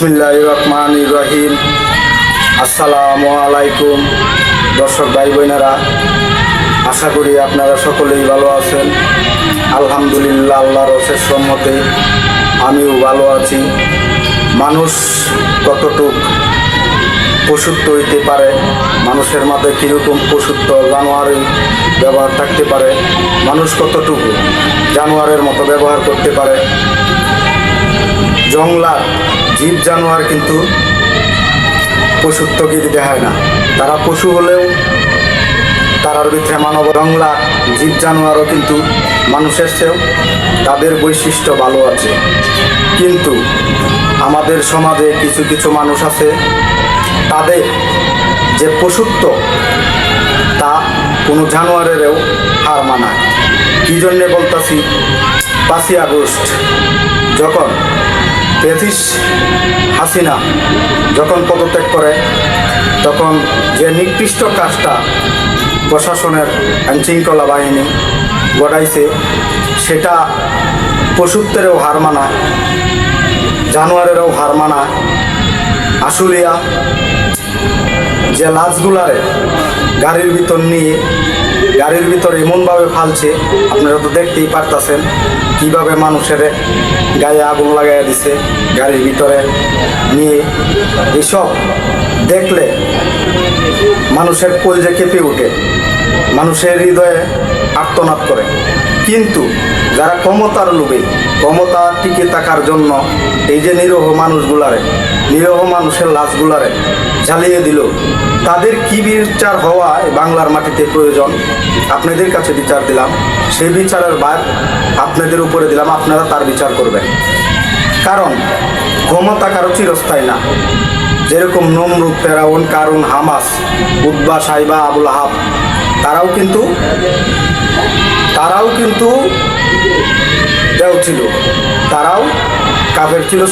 বিসমিল্লাহির রহমানির রহিম। আসসালামু আলাইকুম দর্শক ভাই বোনেরা, আশা করি আপনারা সকলেই ভালো আছেন। আলহামদুলিল্লাহ, আল্লাহর অশেষ রহমতে আমিও ভালো আছি। মানুষ কতটুক পশুত্ব হইতে পারে, মানুষের মাঝে কীরকম পশুত্ব জানোয়ারের ব্যবহার থাকতে পারে, মানুষ কতটুকু জানোয়ারের মতো ব্যবহার করতে পারে। জংলার জীব জানোয়ার কিন্তু পশুত্বগিরি দেখায় না, তারা পশু হলেও তারার ভিতরে মানব। জংলা জীব জানোয়ারও কিন্তু মানুষের চেয়েও তাদের বৈশিষ্ট্য ভালো আছে। কিন্তু আমাদের সমাজে কিছু কিছু মানুষ আছে, তাদের যে পশুত্ব তা কোনো জানোয়ারেরও হার মানায়। কী জন্যে বলতেছি, 5ই আগস্ট যখন হাসিনা যখন পদত্যাগ করে, তখন যে নিকৃষ্ট কাজটা প্রশাসনের আইনশৃঙ্খলা বাহিনী গড়াইছে, সেটা পশুত্বেরও হার মানায়, জানোয়ারেরও হার মানায়। আশুলিয়া যে লাশগুলারে গাড়ির ভিতর নিয়ে গাড়ির ভিতর এমনভাবে ফালছে, আপনারা তো দেখতেই পারতেছেন কীভাবে মানুষের গায়ে আগুন লাগাইয়া দিছে গাড়ির ভিতরে নিয়ে। এসব দেখলে মানুষের কলজে কেঁপে ওঠে, মানুষের হৃদয়ে আর্তনাদ করে। কিন্তু যারা ক্ষমতার লোভে, ক্ষমতা টিকে থাকার জন্য এই যে নিরীহ মানুষের লাশগুলারে জ্বালিয়ে দিল, তাদের কি বিচার হওয়া বাংলার মাটিতে প্রয়োজন। আপনাদের কাছে বিচার দিলাম, সেই বিচারের ভার আপনাদের উপরে দিলাম, আপনারা তার বিচার করবেন। কারণ ক্ষমতা কারো চিরস্থায়ী না। যেরকম নমরুদ, ফেরাউন, কারুন, হামাস, উতবা, সাইবা, আবুল আহাব, তারাও কিন্তু দেও ছিল, তারাও কাফের ছিল।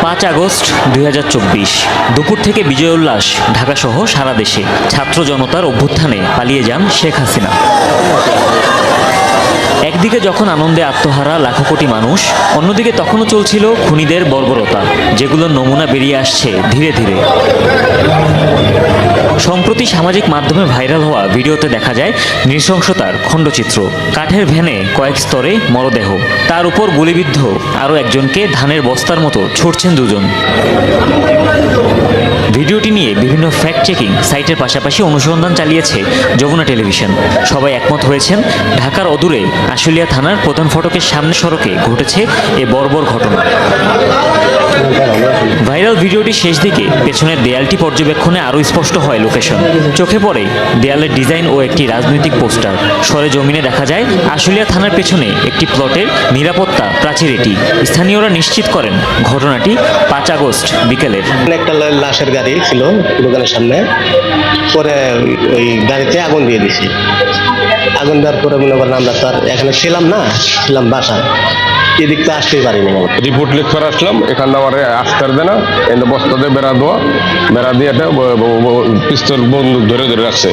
5 আগস্ট 2024 দুপুর থেকে বিজয় উল্লাস ঢাকাসহ সারা দেশে। ছাত্র জনতার অভ্যুত্থানে পালিয়ে যান শেখ হাসিনা। একদিকে যখন আনন্দে আত্মহারা লাখো কোটি মানুষ, অন্যদিকে তখনও চলছিল খুনিদের বর্বরতা, যেগুলোর নমুনা বেরিয়ে আসছে ধীরে ধীরে। সম্প্রতি সামাজিক মাধ্যমে ভাইরাল হওয়া ভিডিওতে দেখা যায় নৃশংসতার খণ্ডচিত্র। কাঠের ভ্যানে কয়েক স্তরে মরদেহ, তার উপর গুলিবিদ্ধ আরও একজনকে ধানের বস্তার মতো ছুটছেন দুজন। ভিডিওটি নিয়ে বিভিন্ন ফ্যাক্ট চেকিং সাইটের পাশাপাশি অনুসন্ধান চালিয়েছে যমুনা টেলিভিশন। সবাই একমত হয়েছেন, ঢাকার অদূরে আশুলিয়া থানার প্রধান ফটকের সামনে সড়কে ঘটেছে এ বর্বর ঘটনা। ভাইরাল ভিডিওটি শেষ দিকে পেছনের দেয়ালটি পর্যবেক্ষণে আরও স্পষ্ট হয় লোকেশন। চোখে পড়ে দেয়ালের ডিজাইন ও একটি রাজনৈতিক পোস্টার। সরেজমিনে দেখা যায় আশুলিয়া থানার পেছনে একটি প্লটের নিরাপত্তা প্রাচীর এটি। স্থানীয়রা নিশ্চিত করেন ঘটনাটি 5 আগস্ট বিকেলের। একটা লাশের গাড়ি ছিল দোকানের সামনে, পরে ওই গাড়িতে আগুন দিয়ে দিছি। আগুন দেওয়ার পরে মনে করেন আমরা তো আর এখানে ছিলাম বাসায়, এদিক তো আসতেই পারিনি। রিপোর্ট লিখতে আসলাম, এখানে আমার আসতে দেয় না, এনে বস্তা দিয়ে বেড়া দিয়ে পিস্তল বন্দুক ধরে রাখছে।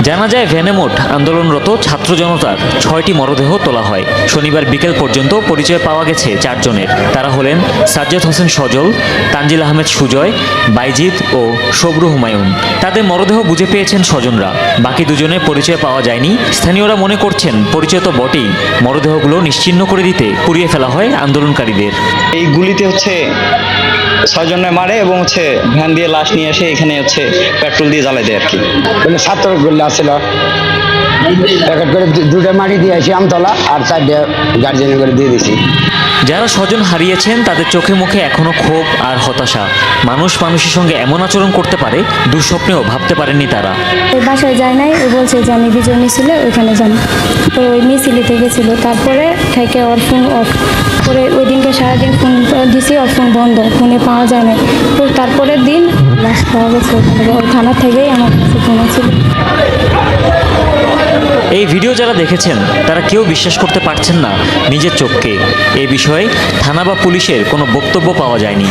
জানা যায় ভ্যানে মোট আন্দোলনরত ছাত্র জনতার 6টি মরদেহ তোলা হয়। শনিবার বিকেল পর্যন্ত পরিচয় পাওয়া গেছে 4 জনের। তারা হলেন সাজ্জাদ হোসেন সজল, তানজিল আহমেদ সুজয়, বাইজিদ ও সবরু হুমায়ুন। তাদের মরদেহ বুঝে পেয়েছেন স্বজনরা, বাকি দুজনের পরিচয় পাওয়া যায়নি। স্থানীয়রা মনে করছেন পরিচয় তো বটেই, মরদেহগুলো নিশ্চিহ্ন করে দিতে পুড়িয়ে ফেলা হয় আন্দোলনকারীদের। এই গুলিতে 6 জনে মারে এবং ভ্যান দিয়ে লাশ নিয়ে এসে এখানে পেট্রোল দিয়ে জ্বালাই দেয় আর কি। ছাত্র গুলি আসছিল, প্যাকেট করে 2টা মাটি দিয়ে আসি আমতলা, আর 4টা গার্জেনে করে দিয়ে দিছি। যারা স্বজন হারিয়েছেন তাদের চোখে মুখে এখনো ক্ষোভ আর হতাশা। মানুষের সঙ্গে এমন আচরণ করতে পারে দুঃস্বপ্নেও ভাবতে পারেননি তারা। বাসায় যায় নাই, ও বলছে যে আমি বিজয় মিছিলে ওইখানে যান, তো ওই মিছিলিতে গেছিল। তারপরে থেকে ওর ফোন অফ করে, ওই দিনকে সারাদিন ফোন দিছি, ওর ফোন বন্ধ, ফোনে পাওয়া যায় না। তো তারপরের দিন লাশ পাওয়া গেছে ওই থানা থেকেই আমার কাছে ফোন ছিল। এই ভিডিও যারা দেখেছেন তারা কেউ বিশ্বাস করতে পারছেন না নিজের চোখকে। এ বিষয়ে থানা বা পুলিশের কোনো বক্তব্য পাওয়া যায়নি।